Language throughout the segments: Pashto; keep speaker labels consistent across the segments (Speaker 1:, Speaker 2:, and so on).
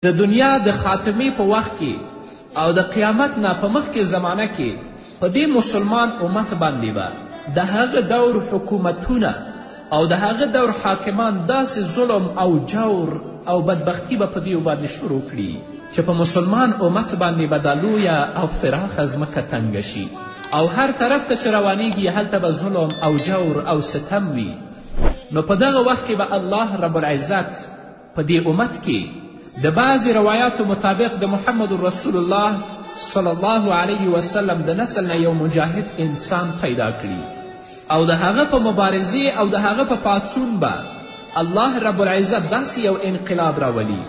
Speaker 1: د دنیا د خاتمې په وخت کې او د قیامت نه په مخکې زمانه کې په دې مسلمان امت باندې به د هغه دور حکومتونه او د هغه دور حاکمان داسې ظلم او جور او بدبختی به په دیو باندې شروع کړي چې په مسلمان امت باندې به دا لویه او فراخه ځمکه تنګه شي او هر طرف ته چې روانیږي هلته به ظلم او جور او ستم وي. نو په دغه وخت کې به الله رب العزت په دې امت کې د بعضې روایاتو مطابق د محمد رسول الله صلی الله علیه وسلم د نسل نه یو مجاهد انسان پیدا کړي او د هغه په مبارزې او د هغه په پاڅون به الله رب العزت داسې یو انقلاب راولي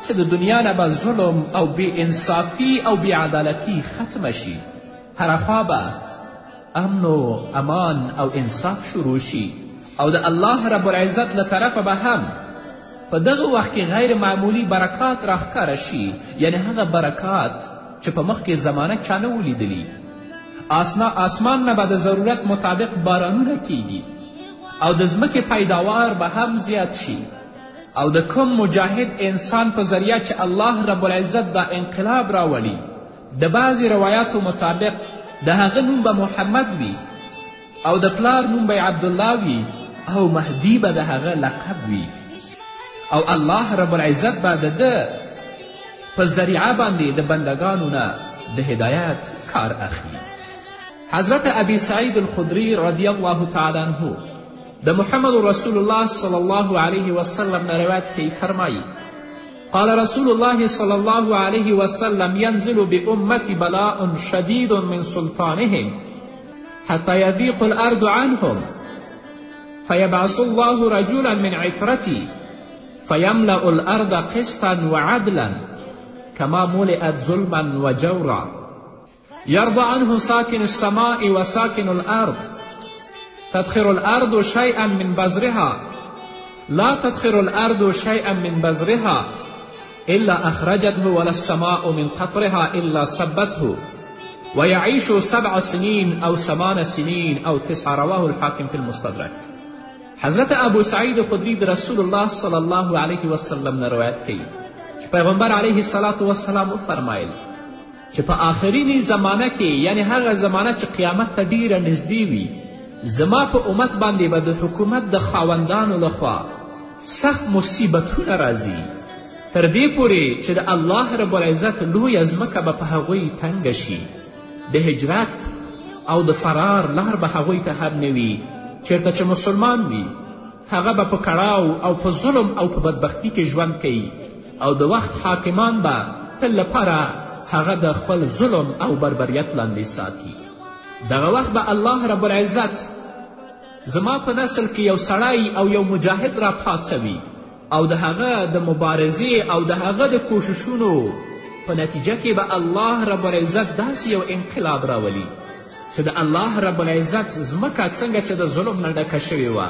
Speaker 1: چې د دنیا نه به ظلم او بې انصافي او بې عدالتي ختمه شي. هره خوا به امن و امان او انصاف شروع شي او د الله رب العزت له طرفه به هم په دغه وخت کې غیر معمولی برکات راښکاره شي، یعنی هغه برکات چې په مخکې زمانه چا نه ولیدلي. آسمان نه به د ضرورت مطابق بارانونه کیږي او د ځمکې پیداوار به هم زیات شي او د کوم مجاهد انسان په ذریعه چې الله رب العزت دا انقلاب راولي د بعضې روایاتو مطابق د هغه نوم به محمد وي او د پلار نوم به عبدالله وي او مهدي به د هغه لقب وي او الله رب العزت به د ده په ذریعه باندې د بندگانو نه د هدایت کار اخلي. حضرت ابی سعید الخدری رضی الله تعالی عنه د محمد رسول الله صلی الله علیه وسلم نه روایت کوي، فرمایي قال رسول الله صلی الله علیه وسلم ينزل بأمة بلاء شدید من سلطانهم حتى يضيق الأرض عنهم فيبعث الله رجلا من عترتي فيملأ الأرض قسطا وعدلا كما ملئت ظلما وجورا يرضى عنه ساكن السماء وساكن الأرض تدخر الأرض شيئا من بذرها لا تدخر الأرض شيئا من بذرها إلا أخرجته ولا السماء من قطرها إلا سبته ويعيش 7 سنين أو 8 سنين أو 9 رواه الحاكم في المستدرك. حضرت ابو سعید خدری د رسول الله صلی الله علیه وسلم نه روایت کوي چې پیغمبر علیه الصلاة وسلام وفرمایل چې په آخرینی زمانه کې یعنی هغه زمانه چې قیامت ته ډیره نږدې وي زما په امت باندې به د حکومت د خاوندانو لخوا سخت مصیبتونه راځي تر دې پورې چې د الله رب العزت لویه ځمکه به په هغوی تنګه شي، د هجرت او د فرار لار به هغوی ته هم نه وي. چیرته چې مسلمان وي هغه به په کړاو او په ظلم او په بدبختی کې ژوند کوي او د وخت حاکمان به تل لپاره هغه د خپل ظلم او بربریت لاندې ساتي. دغه وخت به الله رب العزت زما په نسل کې یو سړی او یو مجاهد را پاڅوي او د هغه د مبارزې او د هغه د کوششونو په نتیجه کې به الله رب العزت داسې یو انقلاب راولي چې د الله رب العزت ځمکه څنګه چې د ظلم نه ډکه شوې وه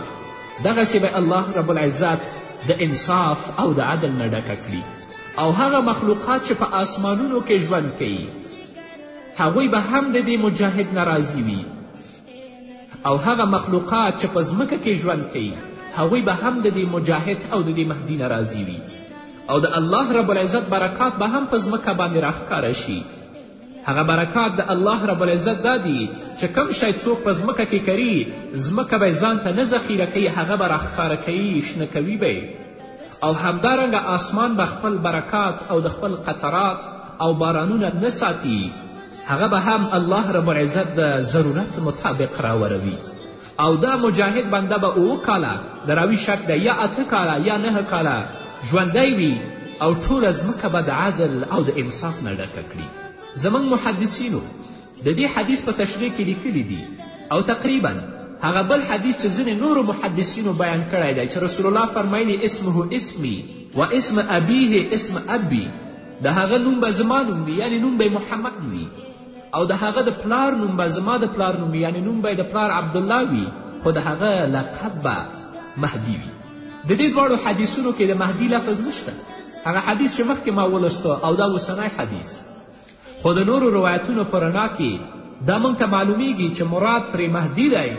Speaker 1: دغسې به الله رب العزت د انصاف او د عدل نه ډکه کړي او هغه مخلوقات چې په آسمانونو کې ژوند کوي هغوی به هم د دې مجاهد نه راضي وي او هغه مخلوقات چې په ځمکه کې ژوند کوي هغوی به هم د دې مجاهد او د دې مهدي نه راضي وي او د الله رب العزت برکات به هم په ځمکه باندې راښکاره شي. هغه برکات د الله رب العزت دا دي چې کم شی څوک په ځمکه کې کري ځمکه به یې ځان ته نه ذخیره کوي هغه به راښکاره کوي شنه کوي به او همدارنګه آسمان به خپل برکات او د خپل قطرات او بارانونه نه ساتي هغه به هم الله رب العزت د ضرورت مطابق راوروي او دا مجاهد بنده به 7 کاله د راوي شک ده یا 8 کاله یا 9 کاله ژوندی وي او ټوله ځمکه به د عدل او د انصاف نه ډکه کړي. زموږ محدثینو د دې حدیث په تشریح کې لیکلي دي او تقریبا هغه بل حدیث چې ځینې نورو محدثینو بیان کړی دی چې رسول الله فرمایلی اسمه اسمی و اسم ابیه اسم ابی د هغه نوم به زما نوم وي یعنی نوم به محمد وي او د هغه د پلار نوم به زما د پلار نوم وي یعنی نوم به د پلار عبدالله وي خو د هغه لقب به مهدي وي. د دې دواړو حدیثونو کې د مهدي لفظ نشته. هغه حدیث چې مخکې ما ولسته او دا اوسنی حدیث خو د نورو روایتونو په رڼا کې دا موږ ته معلومیږي چې مراد ترې مهدي دی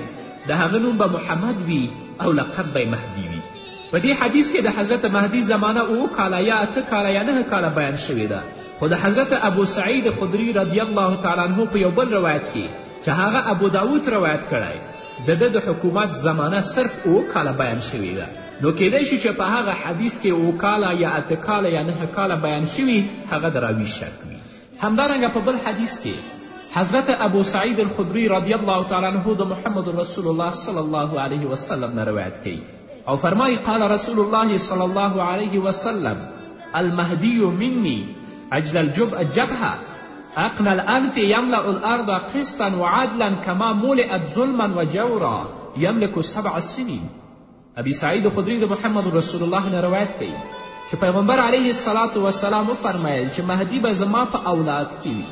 Speaker 1: د هغه نوم به محمد وي او لقب به مهدي وي. په دې حدیث کې د حضرت مهدي زمانه 7 کاله یا 8 کاله یا 9 کاله بیان شوې ده، خو د حضرت ابو سعید خدري رضی الله تعالی عنه په یو بل روایت کې چې هغه ابو داود روایت کړی د ده د حکومت زمانه صرف 7 کاله بیان شوې ده. نو کیدای شي چې په هغه حدیث کې 7 کاله یا 8 کاله یا 9 کاله بیان شوي هغه د راوي شک وي. همدارنګه په بل حدیث کې حضرت ابو سعید الخدري رضی الله تعالی عنه د محمد رسول الله صلی الله علیه وسلم نه روایت کوي او فرمایي قال رسول الله صلی الله علیه وسلم المهدی مني عجل الجبهه أقنى الأنف يملأ الأرض قسطا وعدلا كما ملئت ظلما وجورا يملك 7 سنين. ابي سعید خدري د محمد رسول الله نه روایت کوي چې پیغمبر علیه الصلاة وسلام وفرمیل چې مهدي به زما په اولاد کې وي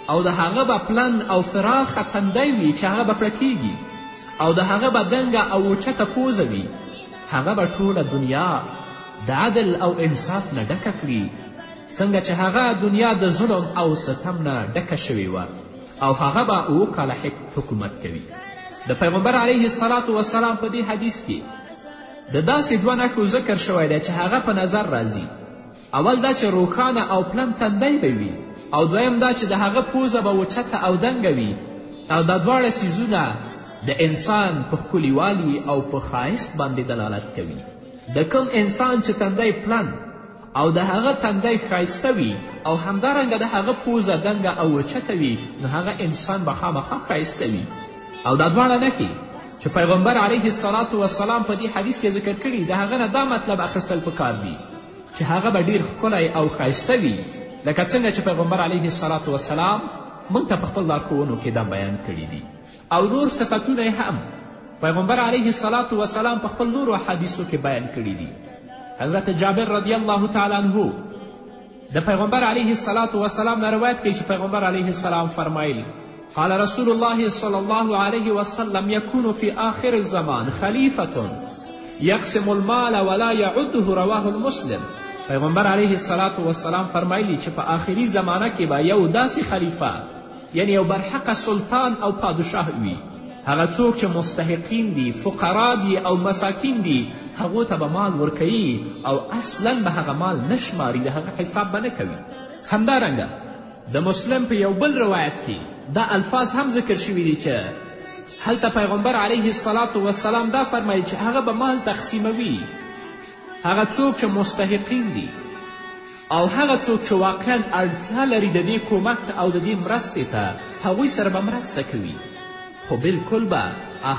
Speaker 1: او د هغه به پلن او فراخه تندی وي چې هغه به پړکیږي او د هغه به دنګه او اوچته پوزه وي. هغه به ټوله دنیا د عدل او انصاف نه ډکه کړي څنګه چې هغه دنیا د ظلم او ستم نه ډکه شوې وه او هغه به 7 کاله حکومت کوي. د پیغمبر علیه الصلاة وسلام په دې حدیث کې د داسې 2 نښو ذکر شوی دی چې هغه په نظر راځي. اول دا چې روښانه او پلن تندی به وي او دویم دا چې د هغه پوزه به اوچته او دنګه وي او دا دواړه څیزونه د انسان په ښکلیوالي او په ښایست باندې دلالت کوي. د کوم انسان چې تندی پلن او د هغه تندی ښایسته وي او همدارنګه د هغه پوزه دنګه او اوچته وي نو هغه انسان به خامخا ښایسته وي. او دا دواړه نښې چې پیغمبر علیه الصلاة وسلام په دې حدیث کې ذکر کړي د هغه نه دا مطلب اخیستل پکار دي چې هغه به ډیر ښکلی او ښایسته وي لکه څنګه چې پیغمبر علیه الصلاة وسلام موږ ته په خپل لارښوونو کې دا بیان کړي دي. او نور صفتونه هم پیغمبر علیه الصلاة وسلام په خپل نورو حدیثو کې بیان کړي دي. حضرت جابر رضی الله تعالی عنه د پیغمبر علیه الصلاة وسلام نه روایت کوي چې پیغمبر علیه السلام فرمایل قال رسول الله صلی الله علیه وسلم یکون فی آخر الزمان خلیفة یقسم المال ولا یعده رواه المسلم. پیغمبر علیه الصلاة وسلام فرمایلی چې په آخري زمانه کې به یو داسې خلیفه یعنی یو برحقه سلطان او پادشاه وي هغه څوک چې مستحقین دي فقرا دي او مساکین دي هغو ته به مال ورکوي او اصلا به هغه مال نه شماري د هغه حساب به نه کوي. همدارنګه د مسلم په یو بل روایت کې دا الفاظ هم ذکر شوي دي چې هلته پیغمبر علیه الصلاة وسلام دا فرمایي چې هغه به مال تقسیموي هغه څوک چې مستحقین دي او هغه څوک چې واقعا اړتیا لري د دې کومک او د دې مرستې ته هغوی سره به مرسته کوي خو بالکل به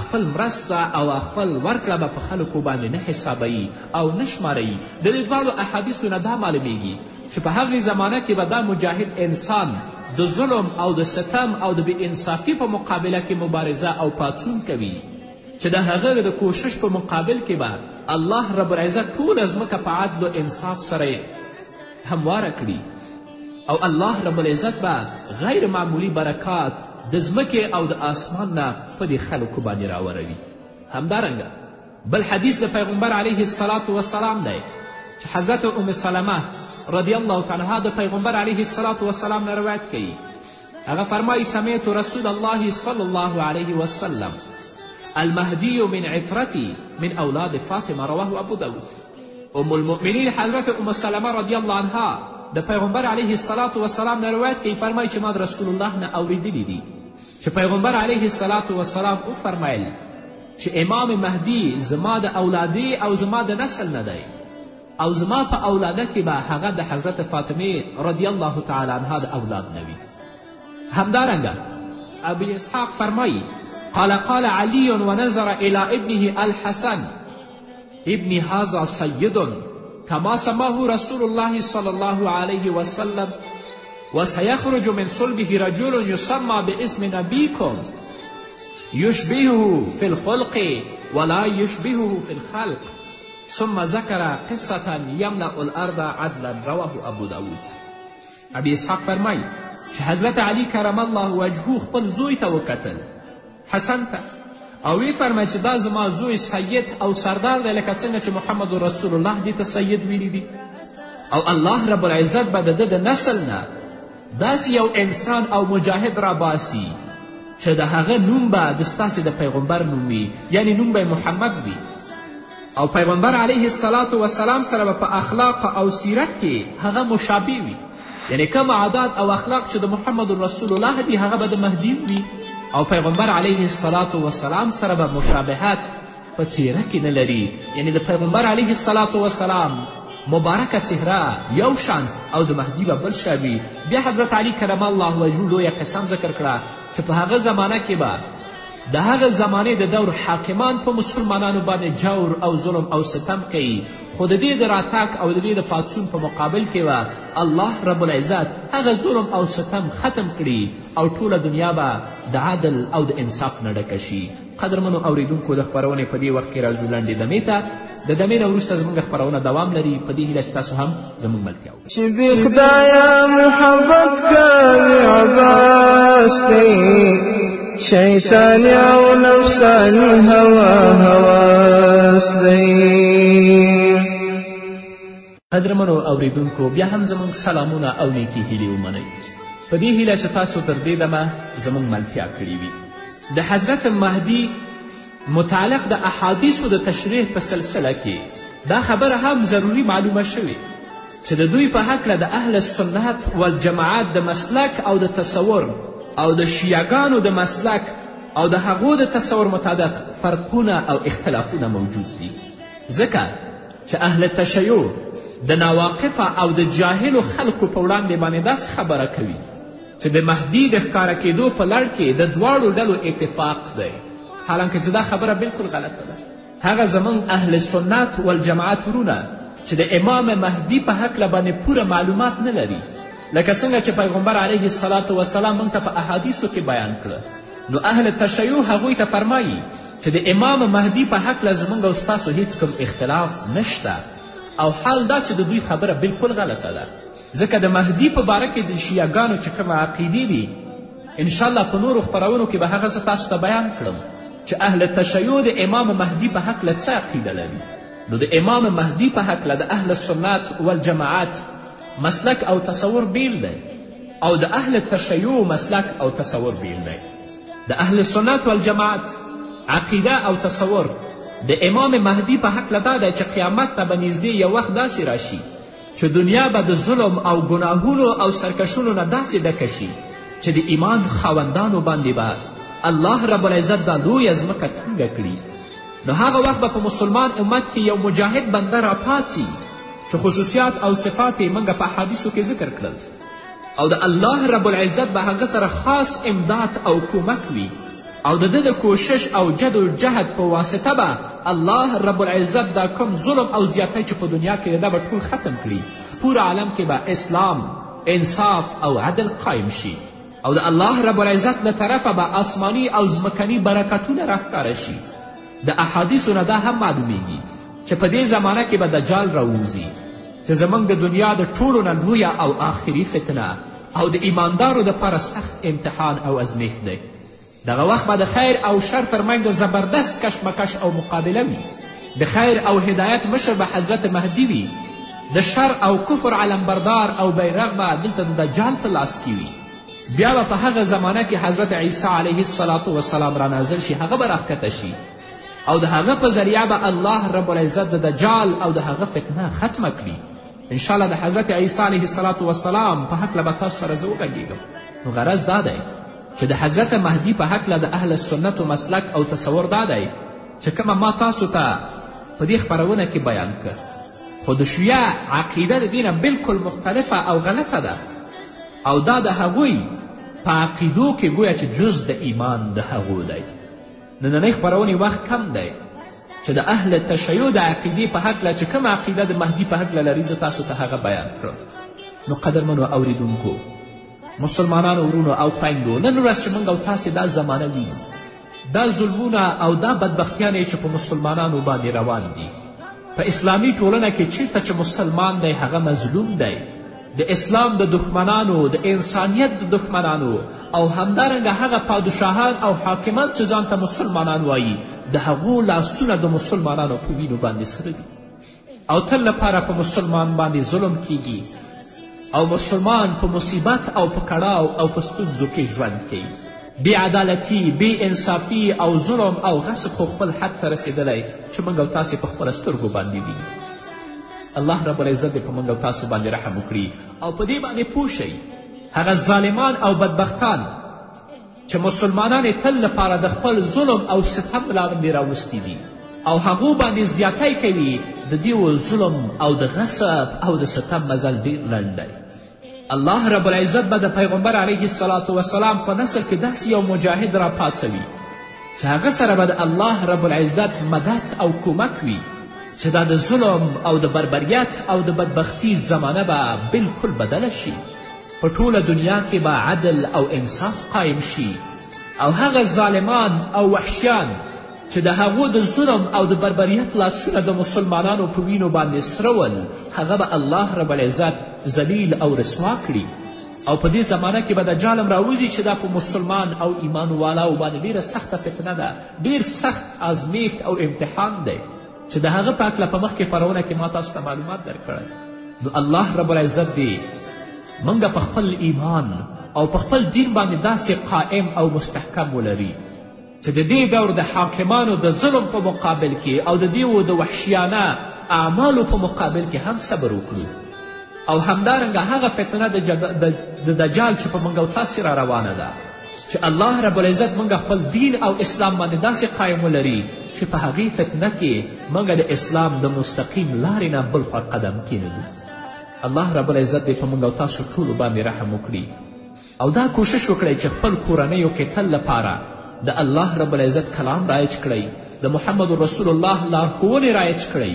Speaker 1: خپل مرسته او خپل ورکړه به په خلکو باندې نه حسابوي او نه شماروي. د دې دواړو احادیثو نه دا معلومیږي چې په هغې زمانه کې به دا مجاهد انسان د ظلم او د ستم او د بې انصافي په مقابله کې مبارزه او پاڅون کوي چې د هغه د کوشش په مقابل کې به الله رب العزت ټوله ځمکه په عدل و انصاف سره همواره کړي او الله رب العزت به غیر معمولی برکات د ځمکې او د آسمان نه په دې خلکو باندې راوروي. همدارنګه بل حدیث د پیغمبر علیه الصلاة وسلام دی چې حضرت ام سلمه رضی الله تعالی عنها د پیغمبر علیه الصلاة وسلام نه روایت کوي. هغه فرمایي سمعت رسول الله صلی الله علیه وسلم المهدی من عطرتی من اولاد فاطمه رواه ابو داود. ام المؤمنین حضرت ام سلمه رضی الله عنها د پیغمبر علیه الصلاة وسلام نه روایت کوي فرمایي چې ما د رسول الله نه اوریدلی دي چې پیغمبر علیه الصلاة وسلام وفرمیل چې امام مهدی زما د اولادې او زما د نسل نه دی او زما په اولاده کې به هغه د حضرت فاطمه رضی الله تعالی عنها د اولاد نه وي. همدارنګه ابو اسحاق فرمایي قال قال علي ونظر الى ابنه الحسن ابن هذا سید كما سماه رسول الله صلى الله عليه وسلم وسيخرج من صلبه رجل يسمى باسم نبيكم يشبهه في الخلق ولا يشبهه في الخلق ثم ذكر قصة يملأ الأرض عدلا رواه ابو داود. ابي اسحاق فرمایي چې حضرت علي کرم الله وجهه خپل زوی ته وکتل حسن ته او وی فرمایي چې دا زما زوی سید او سردار دی لکه څنګه چې محمد رسول الله دې ته سید ویلی دي او الله رب العزت به د ده د نسل نه داسې یو انسان او مجاهد راباسي چې د هغه نوم به د ستاسې د پیغمبر نوم وي یعنی نوم به محمد وي. او پیغمبر علیه السلام سره به په اخلاق او سیرت کې هغه مشابه وي، یعنی کوم عادات او اخلاق چې د محمد رسول الله دي هغه به د مهدي وي. او پیغمبر علیه السلام سره به مشابهت په څیره کې نه لري، یعنی د پیغمبر علیه السلام مبارکه څهره یو شان او د مهدي به بل شان وي. بیا حضرت علی کرم الله وجهه لویه قسم ذکر کړه چې په هغه زمانه کې به د هغه زمانې د دور حاکمان په مسلمانانو باندې جور او ظلم او ستم کوي، خو د دې د راتګ او د دې د پاڅون په مقابل کې به الله رب العزت هغه ظلم او ستم ختم کړي او ټوله دنیا به د عدل او د انصاف نه ډکه شي. قدرمنو اوریدونکو، د خپرونې په دې وخت کې راځو لنډې دمې ته. د دمې نه وروسته زموږ خپرونه دوام لري، په دې هیله چې تاسو هم زموږ ملتیا وکړئ.
Speaker 2: چې بې خدایه محبت کوي عباس دی، شیطانی او نفسانی هواس دی.
Speaker 1: قدرمنو اوریدونکو، بیا هم زموږ سلامونه او نیکې هیلې ومنئ، په دې هیله چې تاسو تر دې دمه زموږ ملتیا کړې وي. د حضرت مهدي متعلق د احادیثو د تشریح په سلسله کې دا خبره هم ضروري معلومه شوې چې د دوی په هکله د اهل سنت والجماعت د مسلک او د تصور او د شیعګانو د مسلک او د هغو د تصور مطابق فرقونه او اختلافونه موجود دي، ځکه چې اهل تشیع د ناواقفه او د جاهلو خلکو په وړاندې باندې داسې خبره کوي چې د مهدي د ښکاره کېدو په لړ کې د دواړو ډلو اتفاق دی، حالانکه چې دا خبره بالکل غلطه ده. هغه زموږ اهل سنت والجماعت ورونه چې د امام مهدي په هکله باندې پوره معلومات نه لري، لکه څنګه چې پیغمبر علیه السلام موږ ته په احادیثو کې بیان کړه، نو اهل تشیع هغوی ته فرمایي چې د امام مهدي په هکله زموږ او ستاسو هیڅ کوم اختلاف نشته، او حال دا چې د دوی خبره بالکل غلطه ده، ځکه د مهدي په باره کې د شیعګانو چې کومه عقیدې دي انشاءالله په نورو خپرونو کې به هغه زه تاسو ته بیان کړم چې اهل تشیع د امام مهدي په هکله څه عقیده لري. نو د امام مهدي په هکله د اهل سنت والجماعت مسلک او تصور بیل دی، او د اهل تشیع مسلک او تصور بیل دی. د اهل سنت والجماعت عقیده او تصور د امام مهدي په هکله دا دی چې قیامت ته به نږدې یو وخت داسې راشي چې دنیا به د ظلم او ګناهونو او سرکشونو نه داسې ډکه شي چې د ایمان خاوندانو باندې به الله رب العزت دا لویه ځمکه تنګه کړي. نو هغه وخت به په مسلمان امت کې یو مجاهد بنده راپاڅي چې خصوصیات او صفات یې موږ په احادیثو کې ذکر کړل، او د الله رب العزت به هغه سره خاص امداد او کومک وي، او د ده د کوشش او جد و جهد په واسطه به الله رب العزت دا کوم ظلم او زیاتی چې په دنیا کې دا به ټول ختم کړي، پور عالم کې به اسلام، انصاف او عدل قایم شي، او د الله رب العزت له طرفه به آسمانی او ځمکني برکتونه راښکاره شي. د احادیثو نه دا هم معلومیږي چې په دې زمانه کې به دجال راووځي چې زموږ د دنیا د ټولو نه لویه او آخري فتنه او د ایماندارو دپاره سخت امتحان او ازمیښت دی. دغه وخت به د خیر او شر ترمنځ زبردست کشمکش او مقابله وي. د خیر او هدایت مشر به حضرت مهدي وي، د شر او کفر علمبردار او بیرغ به دلته د دجال په لاس کې وي. بیا به په هغه زمانه کې حضرت عیسی علیه السلام را نازل شي، هغه به راښکته شي، او د هغه په ذریعه به الله رب العزت د دجال او د هغه فتنه ختمه کړي. انشاءالله د حضرت عیسی علیه السلام په هکله به تاسو سره زه وغږیږم. نو غرض دا دی چې د حضرت مهدي په هکله د اهل سنتو مسلک او تصور دا دی چې کومه ما تاسو ته په دې خپرونه کې بیان کړ، خو د شیعه عقیده د دې نه بالکل مختلفه او غلطه ده، او دا د هغوی په عقیدو کې گویا چې جز د ایمان د هغو دی. نننۍ خپرونې وخت کم دی چې د اهل تشیع د عقیدې په هکله چې کومه عقیده د مهدي په هکله لري زه تاسو ته هغه بیان کړم. نو قدرمنو اوریدونکو، مسلمانانو ورونو او خویندو، نن ورځ چې موږ او تاسې دا زمانه وینو، دا ظلمونه او دا بدبختیانې چې په مسلمانانو باندې روان دي، په اسلامي ټولنه کې چیرته چې مسلمان دی هغه مظلوم دی، د اسلام د دښمنانو، د انسانیت د دښمنانو، او همدارنګه هغه پادشاهان او حاکمان چې ځان ته مسلمانان وایي، د هغو لاسونه د مسلمانانو په وینو باندې سره دي، او تل لپاره په مسلمان باندې ظلم کیږي، او مسلمان په مصیبت او په کړاو او په ستونزو کې ژوند کوي. بې عدالتي، بې انصافي او ظلم او غصب خو خپل حد ته رسېدلی چې موږ او تاسې په خپله سترګو باندې ویني. الله رب العزت دې په موږ او تاسو باندې رحم وکړي او په دې باندې پوه شئ هغه ظالمان او بدبختان چې مسلمانان یې تل لپاره د خپل ظلم او ستم لاندې راوستي دي او هغو باندې زیاتی کوي، د دې ظلم او د غصب او د ستم مزل ډېر لنډ دی. الله رب العزت به د پیغمبر علیه الصلاة وسلام په نسل کې داسې یو مجاهد راپاڅوي چې هغه سره به د الله رب العزت مدد او کومک وي چې دا د ظلم او د بربریت او د بدبختی زمانه به بلکل بدله شي. په ټوله دنیا کې به عدل او انصاف قایم شي او هغه ظالمان او وحشیان چې د هغو د ظلم او د بربریت لاسونه د مسلمانانو په وینو باندې سرول، هغه به الله رب العزت ذلیل او رسوا کړي او په دې زمانه کې به دجال هم راوځي چې دا په مسلمان او ایمان والاو باندې ډېره سخته فتنه ده، ډېر سخت ازمیښت او امتحان دی چې د هغه په هکله په مخکې پرونه کې ما تاسو ته معلومات درکړی. نو الله رب العزت دې موږ په خپل ایمان او په خپل دین باندې داسې قائم او مستحکم ولري چې د دې دور د حاکمانو د ظلم په مقابل کې او د دې د وحشیانه اعمالو په مقابل کې هم صبر وکړو او همدارنګه هغه فتنه د دجال چې په موږ او تاسې را روانه ده چې الله رب العزت موږ خپل دین او اسلام باندې داسې قایم ولري چې په هغې فتنه کې موږ د اسلام د مستقیم لارې نه بل خوا قدم کېنږدو. الله رب العزت دې په موږ او تاسو ټولو باندې رحم وکړي او دا کوشش وکړئ چې خپل کورنیو کې تل لپاره د الله رب العزت کلام رایج کړئ، د محمد رسول الله لارښوونې رایج کړئ،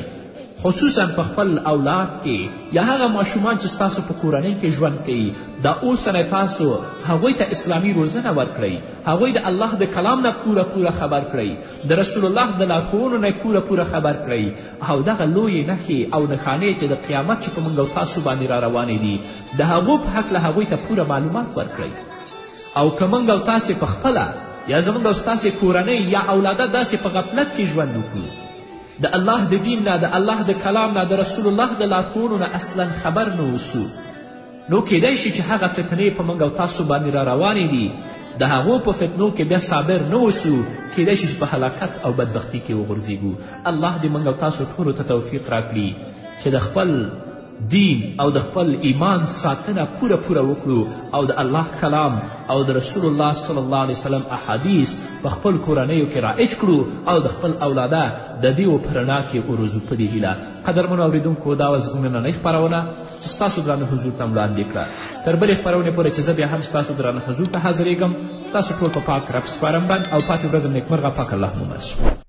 Speaker 1: خصوصا په خپل اولاد کې یا هغه ماشومان چې ستاسو په کورنۍ کې ژوند کوي دا اوسنی تاسو هغوی ته اسلامي روزنه ورکړئ، هغوی د الله د کلام نه پوره خبر کړئ، د رسول الله د لارښوونو نه پوره خبر کړئ او دغه لویې نښې او نښانې چې د قیامت چې په موږ او تاسو باندې را روانې دي د هغو په هکله هغوی ته پوره معلومات ورکړئ. او که موږ او تاسې په خپله یا زموږ او ستاسې کورنۍ یا اولاده داسې په غفلت کې ژوند وکړو، د الله د دین نه، د الله د کلام نه، د رسول الله د لارښوونو نه اصلا خبر نه اوسو، نو کیدی شي چې هغه فتنې په موږ او تاسو باندې را روانې دي د هغو په فتنو کې بیا صابر نه اوسو، کیدی شي چې په هلاکت او بدبختي کې وغورځېږو. الله دې موږ او تاسو ټولو ته توفیق راکړي چې د خپل دین او د خپل ایمان ساتنه پوره وکړو او د الله کلام او د رسول الله صلی الله علیه وسلم احادیث په خپل کورنیو کې رایج کړو او د خپل اولاده د دې په رڼا کې وروزو په دې هیله. قدرمنو اورېدونکو دا وه زموږ نننۍ خپرونه چې ستاسو درانه حضور ته وړاندې کړه. تر بلې خپرونې پورې چې زه بیا هم ستاسو درانه حضور ته حاضرېږم، تاسو ټول په پاک رب سپارم بند او پاتې ورځم نیکمرغه. پاک الله مو مل.